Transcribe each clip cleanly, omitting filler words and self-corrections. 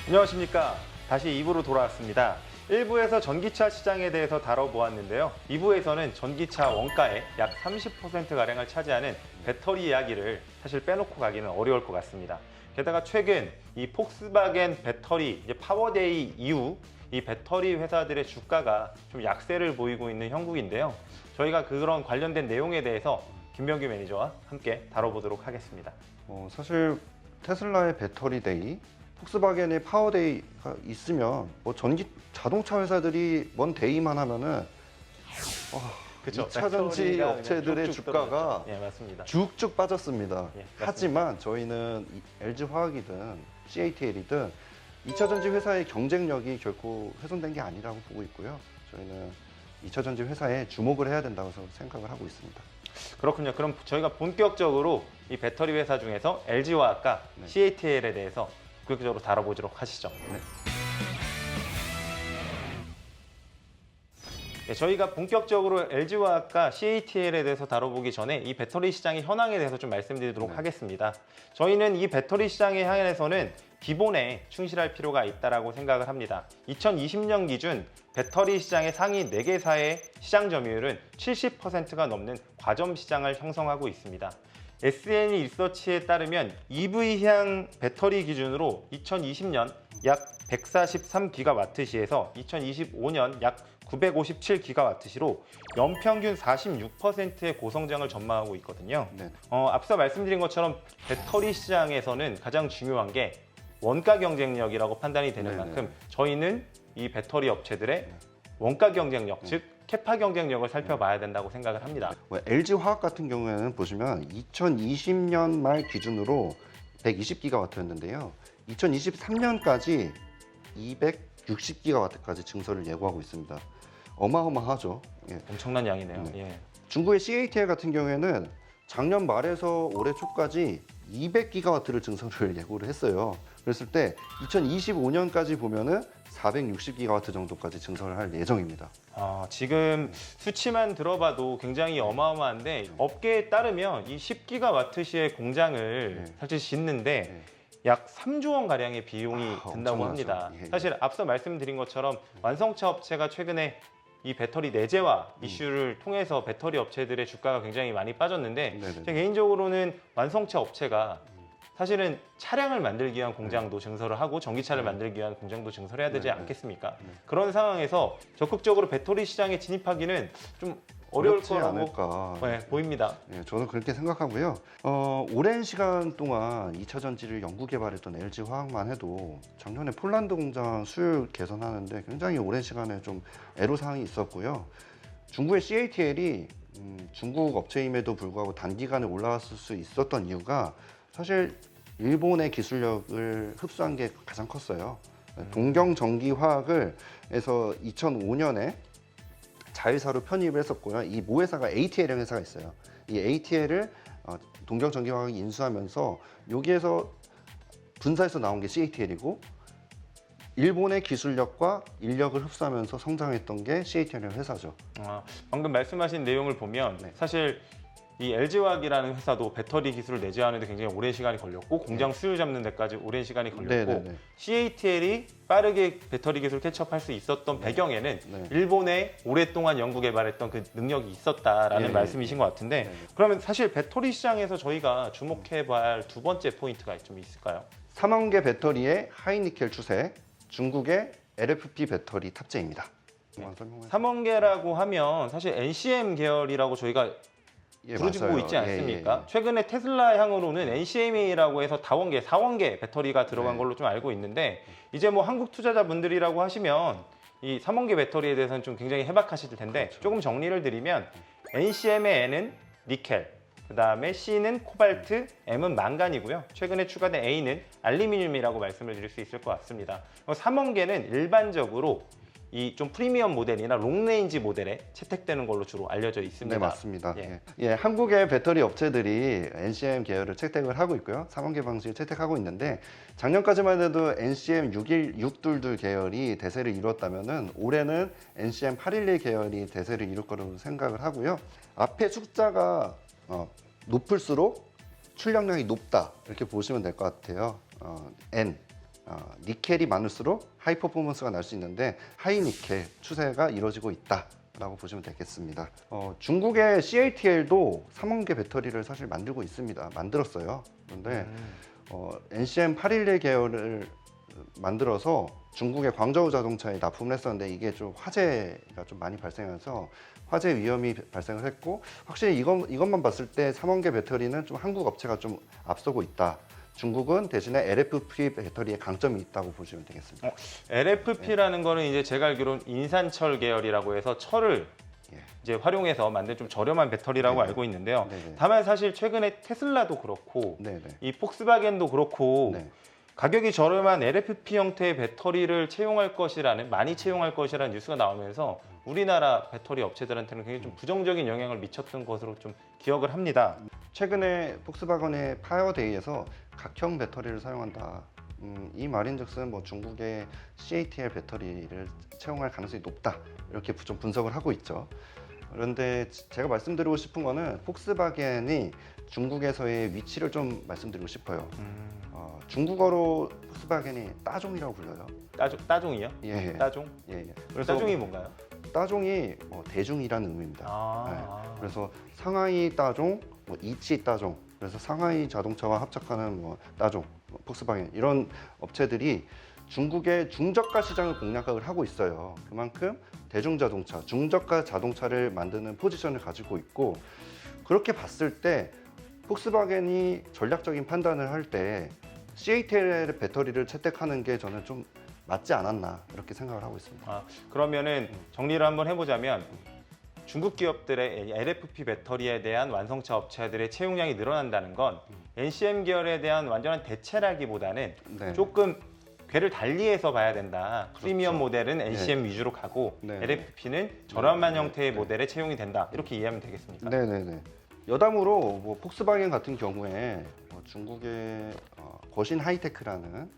안녕하십니까. 다시 2부로 돌아왔습니다. 1부에서 전기차 시장에 대해서 다뤄보았는데요. 2부에서는 전기차 원가의 약 30%가량을 차지하는 배터리 이야기를 사실 빼놓고 가기는 어려울 것 같습니다. 게다가 최근 이 폭스바겐 배터리 이제 파워데이 이후 이 배터리 회사들의 주가가 좀 약세를 보이고 있는 형국인데요. 저희가 그런 관련된 내용에 대해서 김병규 매니저와 함께 다뤄보도록 하겠습니다. 사실 테슬라의 배터리데이, 폭스바겐의 파워데이가 있으면 뭐 전기 자동차 회사들이 뭔 데이만 하면은 그쵸? 2차 전지 배터리가 업체들의 그냥 쭉쭉 주가가 떨어졌죠. 예, 맞습니다. 쭉쭉 빠졌습니다. 예, 맞습니다. 하지만 저희는 LG화학이든 CATL이든 2차 전지 회사의 경쟁력이 결코 훼손된 게 아니라고 보고 있고요. 저희는 2차 전지 회사에 주목을 해야 된다고 생각을 하고 있습니다. 그렇군요. 그럼 저희가 본격적으로 이 배터리 회사 중에서 LG화학과 네. CATL에 대해서 본격적으로 다뤄보도록 하시죠. 네, 저희가 본격적으로 LG화학과 CATL에 대해서 다뤄보기 전에 이 배터리 시장의 현황에 대해서 좀 말씀드리도록 하겠습니다. 저희는 이 배터리 시장에 한해서는 기본에 충실할 필요가 있다고 생각을 합니다. 2020년 기준 배터리 시장의 상위 4개사의 시장 점유율은 70%가 넘는 과점 시장을 형성하고 있습니다. SNE 리서치에 따르면 EV향 배터리 기준으로 2020년 약 143기가와트시에서 2025년 약 957기가와트시로 연평균 46%의 고성장을 전망하고 있거든요. 네. 앞서 말씀드린 것처럼 배터리 시장에서는 가장 중요한 게 원가 경쟁력이라고 판단이 되는 네네. 만큼 저희는 이 배터리 업체들의 원가 경쟁력, 즉 캐파 경쟁력을 살펴봐야 된다고 생각을 합니다. LG화학 같은 경우에는 보시면 2020년 말 기준으로 120기가와트였는데요. 2023년까지 260기가와트까지 증설을 예고하고 있습니다. 어마어마하죠. 예. 엄청난 양이네요. 네. 예. 중국의 CATL 같은 경우에는 작년 말에서 올해 초까지 200기가와트를 증설을 예고를 했어요. 그랬을 때 2025년까지 보면은 460기가와트 정도까지 증설을 할 예정입니다. 지금 수치만 들어봐도 굉장히 어마어마한데 업계에 따르면 이 10기가와트시의 공장을 네. 사실 짓는데 네. 약 3조 원 가량의 비용이 든다고 엄청나죠. 합니다. 예. 사실 앞서 말씀드린 것처럼 완성차 업체가 최근에 이 배터리 내재화 이슈를 통해서 배터리 업체들의 주가가 굉장히 많이 빠졌는데 네네네. 제 개인적으로는 완성차 업체가 사실은 차량을 만들기 위한 공장도 증설을 하고 전기차를 만들기 위한 공장도 증설해야 되지 네네. 않겠습니까? 그런 상황에서 적극적으로 배터리 시장에 진입하기는 좀 어려울 어렵지 거라고 않을까. 네, 보입니다. 예, 저는 그렇게 생각하고요. 오랜 시간 동안 2차 전지를 연구 개발했던 LG화학만 해도 작년에 폴란드 공장 수율 개선하는데 굉장히 오랜 시간에 좀 애로사항이 있었고요. 중국의 CATL이 중국 업체임에도 불구하고 단기간에 올라왔을 수 있었던 이유가 사실 일본의 기술력을 흡수한 게 가장 컸어요. 동경전기화학을 해서 2005년에 자회사로 편입을 했었고요. 이 모회사가 ATL이라는 회사가 있어요. 이 ATL을 동경전기화학이 인수하면서 여기에서 분사해서 나온 게 CATL이고 일본의 기술력과 인력을 흡수하면서 성장했던 게 CATL이라는 회사죠. 방금 말씀하신 내용을 보면 네. 사실 이 LG화학이라는 회사도 배터리 기술을 내재하는 데 굉장히 오랜 시간이 걸렸고 공장 수율 잡는 데까지 오랜 시간이 걸렸고 네네네. CATL이 빠르게 배터리 기술 캐치업할 수 있었던 배경에는 네. 일본에 오랫동안 연구 개발했던 그 능력이 있었다라는 예, 말씀이신 것 같은데 네. 그러면 사실 배터리 시장에서 저희가 주목해 봐야 할 두 번째 포인트가 좀 있을까요? 3원계 배터리의 하이니켈 추세, 중국의 LFP 배터리 탑재입니다. 한번 설명해. 3원계라고 하면 사실 NCM 계열이라고 저희가 예, 부르지고 맞아요. 있지 않습니까? 예, 예. 최근에 테슬라 향으로는 NCM이라고 해서 다원계, 4원계 배터리가 들어간 네. 걸로 좀 알고 있는데 이제 뭐 한국 투자자분들이라고 하시면 이 3원계 배터리에 대해서는 좀 굉장히 해박하실 텐데 그렇죠. 조금 정리를 드리면 NCM의 N은 니켈, 그 다음에 C는 코발트, M은 망간이고요. 최근에 추가된 A는 알루미늄이라고 말씀을 드릴 수 있을 것 같습니다. 3원계는 일반적으로 이 좀 프리미엄 모델이나 롱레인지 모델에 채택되는 걸로 주로 알려져 있습니다. 네, 맞습니다. 예. 예, 한국의 배터리 업체들이 NCM 계열을 채택을 하고 있고요. 3원계 방식을 채택하고 있는데 작년까지만 해도 NCM 622 계열이 대세를 이뤘다면은 올해는 NCM 811 계열이 대세를 이룰 거라고 생각을 하고요. 앞에 숫자가 높을수록 출력량이 높다 이렇게 보시면 될 것 같아요. N 니켈이 많을수록 하이 퍼포먼스가 날 수 있는데 하이 니켈 추세가 이루어지고 있다라고 보시면 되겠습니다. 중국의 CATL도 3원계 배터리를 사실 만들고 있습니다. 만들었어요. 그런데 NCM 811 계열을 만들어서 중국의 광저우 자동차에 납품을 했었는데 이게 좀 화재가 좀 많이 발생해서 화재 위험이 발생을 했고 확실히 이것만 봤을 때 3원계 배터리는 좀 한국 업체가 좀 앞서고 있다. 중국은 대신에 LFP 배터리에 강점이 있다고 보시면 되겠습니다. LFP라는 거는 이제 제가 알기로는 인산철 계열이라고 해서 철을 이제 활용해서 만든 좀 저렴한 배터리라고 네네. 알고 있는데요. 네네. 다만 사실 최근에 테슬라도 그렇고 네네. 이 폭스바겐도 그렇고 네. 가격이 저렴한 LFP 형태의 배터리를 많이 채용할 것이라는 뉴스가 나오면서 우리나라 배터리 업체들한테는 굉장히 좀 부정적인 영향을 미쳤던 것으로 좀 기억을 합니다. 최근에 폭스바겐의 파이어데이에서 각형 배터리를 사용한다. 이 말인즉슨 뭐 중국의 CATL 배터리를 채용할 가능성이 높다 이렇게 좀 분석을 하고 있죠. 그런데 제가 말씀드리고 싶은 거는 폭스바겐이 중국에서의 위치를 좀 말씀드리고 싶어요. 중국어로 폭스바겐이 따종이라고 불려요. 따종이요? 예. 따종? 예. 그래서 따종이 뭔가요? 따종이 대중이라는 의미입니다. 아. 그래서 상하이 따종, 이치 따종, 그래서 상하이 자동차와 합작하는 따종, 폭스바겐 이런 업체들이 중국의 중저가 시장을 공략을 하고 있어요. 그만큼 대중자동차, 중저가 자동차를 만드는 포지션을 가지고 있고 그렇게 봤을 때 폭스바겐이 전략적인 판단을 할 때 CATL 배터리를 채택하는 게 저는 좀 맞지 않았나 이렇게 생각을 하고 있습니다. 그러면은 정리를 한번 해보자면 중국 기업들의 LFP 배터리에 대한 완성차 업체들의 채용량이 늘어난다는 건 NCM 계열에 대한 완전한 대체라기보다는 네. 조금 궤를 달리해서 봐야 된다. 그렇죠. 프리미엄 모델은 NCM 위주로 가고 네. LFP는 저렴한 네. 형태의 네. 모델에 채용이 된다. 이렇게 이해하면 되겠습니까? 네네네. 여담으로 폭스바겐 같은 경우에 중국의 거신 하이테크라는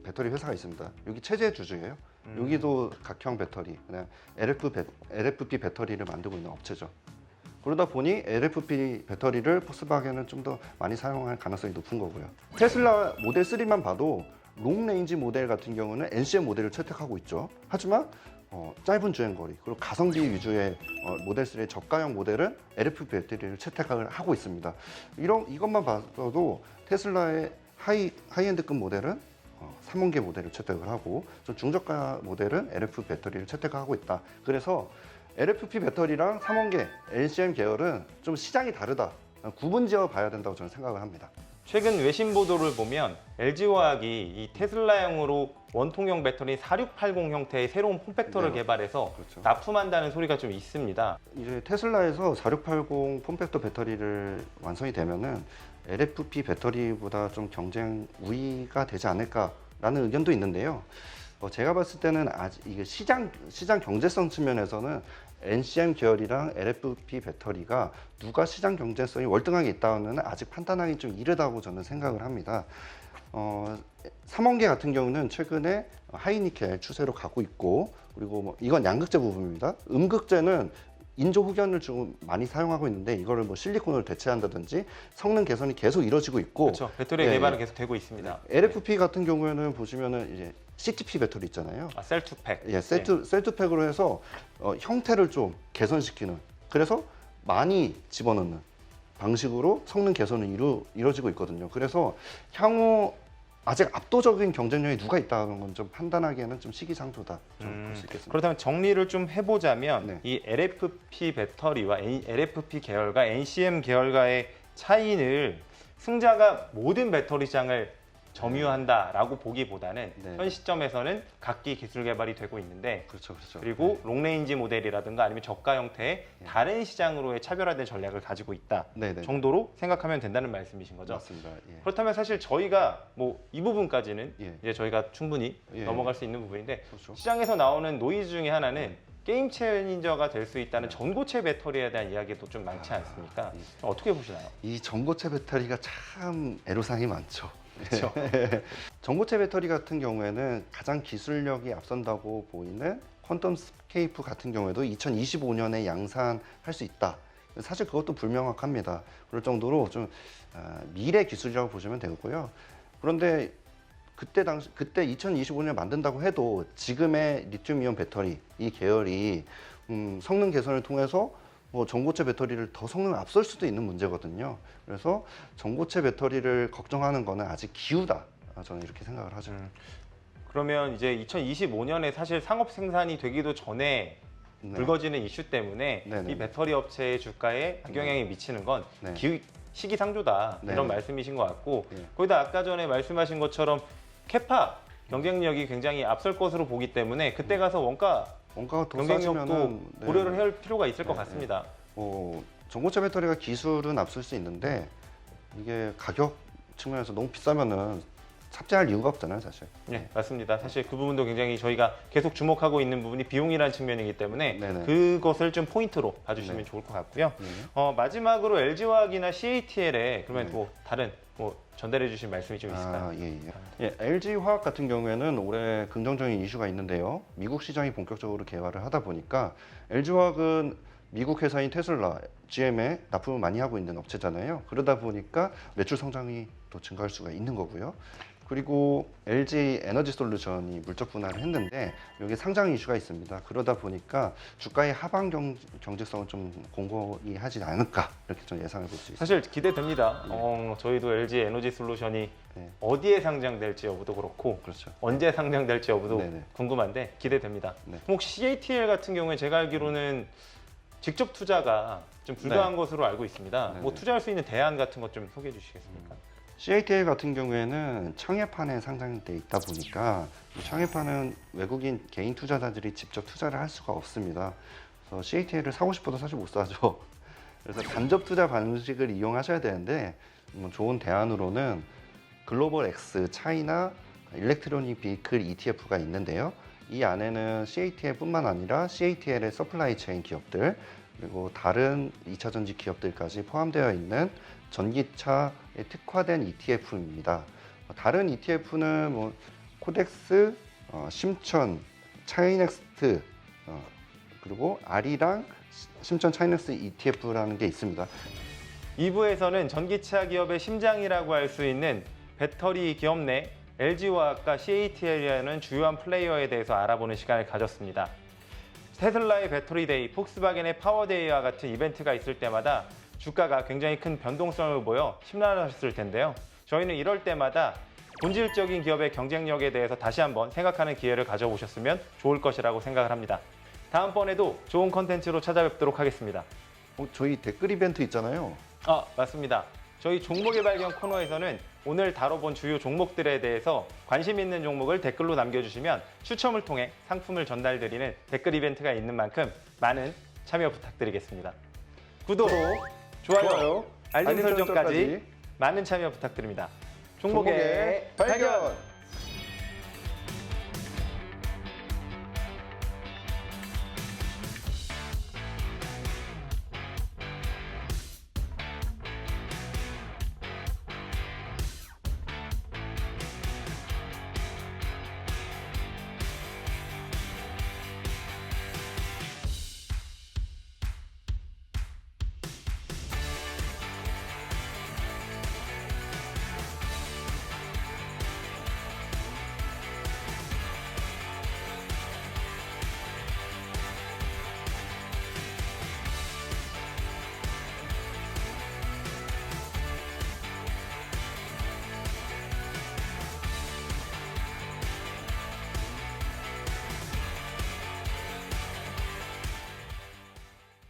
배터리 회사가 있습니다. 여기 체제 주주예요. 여기도 각형 배터리, 그냥 LFP 배터리를 만들고 있는 업체죠. 그러다 보니 LFP 배터리를 폭스바겐은 좀 더 많이 사용할 가능성이 높은 거고요. 테슬라 모델 3만 봐도 롱 레인지 모델 같은 경우는 NCM 모델을 채택하고 있죠. 하지만 짧은 주행거리 그리고 가성비 위주의 모델 3의 저가형 모델은 LFP 배터리를 채택을 하고 있습니다. 이것만 봐도 테슬라의 하이엔드급 모델은 3원계 모델을 채택을 하고 좀 중저가 모델은 LFP 배터리를 채택하고 있다. 그래서 LFP 배터리랑 3원계 NCM 계열은 좀 시장이 다르다. 구분지어 봐야 된다고 저는 생각을 합니다. 최근 외신 보도를 보면 LG화학이 이 테슬라형으로 원통형 배터리 4680 형태의 새로운 폼팩터를 네. 개발해서 그렇죠. 납품한다는 소리가 좀 있습니다. 이제 테슬라에서 4680 폼팩터 배터리를 완성이 되면은 LFP 배터리보다 좀 경쟁 우위가 되지 않을까라는 의견도 있는데요. 제가 봤을 때는 아직 이게 시장 경제성 측면에서는 NCM 계열이랑 LFP 배터리가 누가 시장 경제성이 월등하게 있다는 아직 판단하기 좀 이르다고 저는 생각을 합니다. 3원계 같은 경우는 최근에 하이니켈 추세로 가고 있고 그리고 이건 양극재 부분입니다. 음극재는 인조 흑연을 좀 많이 사용하고 있는데 이거를 실리콘으로 대체한다든지 성능 개선이 계속 이루어지고 있고 그렇죠. 배터리 예, 개발은 계속 되고 있습니다. LFP 같은 경우에는 보시면은 이제 CTP 배터리 있잖아요. 셀투팩. 예, 셀투팩으로 해서 형태를 좀 개선시키는 그래서 많이 집어넣는 방식으로 성능 개선이 이루어지고 있거든요. 그래서 향후 아직 압도적인 경쟁력이 누가 있다는 건 좀 판단하기에는 좀 시기상조다. 좀 볼 수 있겠습니다. 그렇다면 정리를 좀 해보자면 네. 이 LFP 배터리와 LFP 계열과 NCM 계열과의 차이를 승자가 모든 배터리 시장을 점유한다라고 보기보다는 네. 현 시점에서는 각기 기술 개발이 되고 있는데 그렇죠. 그리고 롱레인지 모델이라든가 아니면 저가 형태의 다른 시장으로의 차별화된 전략을 가지고 있다 네네. 정도로 생각하면 된다는 말씀이신 거죠? 맞습니다. 예. 그렇다면 사실 저희가 이 부분까지는 예. 이제 저희가 충분히 예. 넘어갈 수 있는 부분인데 그렇죠. 시장에서 나오는 노이즈 중에 하나는 게임 체인저가 될 수 있다는 전고체 배터리에 대한 이야기도 좀 많지 않습니까? 어떻게 보시나요? 이 전고체 배터리가 참 애로사항이 많죠. 그렇죠. 전고체 배터리 같은 경우에는 가장 기술력이 앞선다고 보이는 퀀텀 스케이프 같은 경우에도 2025년에 양산할 수 있다. 사실 그것도 불명확합니다. 그럴 정도로 좀 미래 기술이라고 보시면 되고요. 그런데 그때 2025년에 만든다고 해도 지금의 리튬이온 배터리 이 계열이 성능 개선을 통해서 뭐 전고체 배터리를 더 성능을 앞설 수도 있는 문제거든요. 그래서 전고체 배터리를 걱정하는 거는 아직 기우다. 저는 이렇게 생각을 하죠. 그러면 이제 2025년에 사실 상업 생산이 되기도 전에 네. 불거지는 이슈 때문에 네네. 이 배터리 업체의 주가에 악영향이 미치는 건 네. 시기상조다 네. 이런 말씀이신 것 같고 네. 거기다 아까 전에 말씀하신 것처럼 캐파 경쟁력이 굉장히 앞설 것으로 보기 때문에 그때 가서 원가가 원가가 더 경쟁력도 싸지면은 네. 고려를 할 필요가 있을 것 네, 같습니다. 전고체 배터리가 기술은 앞설 수 있는데 이게 가격 측면에서 너무 비싸면은 탑재할 이유가 없잖아요, 사실. 네, 맞습니다. 사실 그 부분도 굉장히 저희가 계속 주목하고 있는 부분이 비용이라는 측면이기 때문에 네네. 그것을 좀 포인트로 봐주시면 네. 좋을 것 같고요. 네. 마지막으로 LG화학이나 CATL에 그러면 네. 뭐 다른 전달해 주실 말씀이 좀 있을까요? LG 화학 같은 경우에는 올해 긍정적인 이슈가 있는데요. 미국 시장이 본격적으로 개화를 하다 보니까 LG 화학은 미국 회사인 테슬라, GM에 납품을 많이 하고 있는 업체잖아요. 그러다 보니까 매출 성장이 또 증가할 수가 있는 거고요. 그리고 LG 에너지 솔루션이 물적 분할을 했는데 여기 상장 이슈가 있습니다. 그러다 보니까 주가의 하방 경직성은 좀 공고히 하지 않을까 이렇게 좀 예상해 볼 수 있습니다. 사실 기대됩니다. 저희도 LG 에너지 솔루션이 네. 어디에 상장될지 여부도 그렇고 그렇죠. 언제 상장될지 여부도 네네. 궁금한데 기대됩니다. 네. 혹시 CATL 같은 경우에 제가 알기로는 직접 투자가 좀 불가한 것으로 알고 있습니다. 네네. 뭐 투자할 수 있는 대안 같은 것 좀 소개해 주시겠습니까? CATL 같은 경우에는 청해판에 상장돼 있다 보니까 이 청해판은 외국인 개인 투자자들이 직접 투자를 할 수가 없습니다. 그래서 CATL을 사고 싶어도 사실 못 사죠. 그래서 간접 투자 방식을 이용하셔야 되는데 좋은 대안으로는 글로벌 X 차이나 일렉트로닉 비클 ETF가 있는데요. 이 안에는 CATL뿐만 아니라 CATL의 서플라이 체인 기업들 그리고 다른 2차 전지 기업들까지 포함되어 있는 전기차에 특화된 ETF입니다. 다른 ETF는 뭐 코덱스, 심천, 차이넥스트 그리고 아리랑 심천 차이넥스 ETF라는 게 있습니다. 2부에서는 전기차 기업의 심장이라고 할 수 있는 배터리 기업 내 LG화학과 CATL이라는 주요한 플레이어에 대해서 알아보는 시간을 가졌습니다. 테슬라의 배터리데이, 폭스바겐의 파워데이와 같은 이벤트가 있을 때마다 주가가 굉장히 큰 변동성을 보여 심란하셨을 텐데요. 저희는 이럴 때마다 본질적인 기업의 경쟁력에 대해서 다시 한번 생각하는 기회를 가져보셨으면 좋을 것이라고 생각을 합니다. 다음번에도 좋은 컨텐츠로 찾아뵙도록 하겠습니다. 저희 댓글 이벤트 있잖아요. 맞습니다. 저희 종목의 발견 코너에서는 오늘 다뤄본 주요 종목들에 대해서 관심 있는 종목을 댓글로 남겨주시면 추첨을 통해 상품을 전달드리는 댓글 이벤트가 있는 만큼 많은 참여 부탁드리겠습니다. 구독, 좋아요, 알림 설정까지 많은 참여 부탁드립니다. 종목의 발견!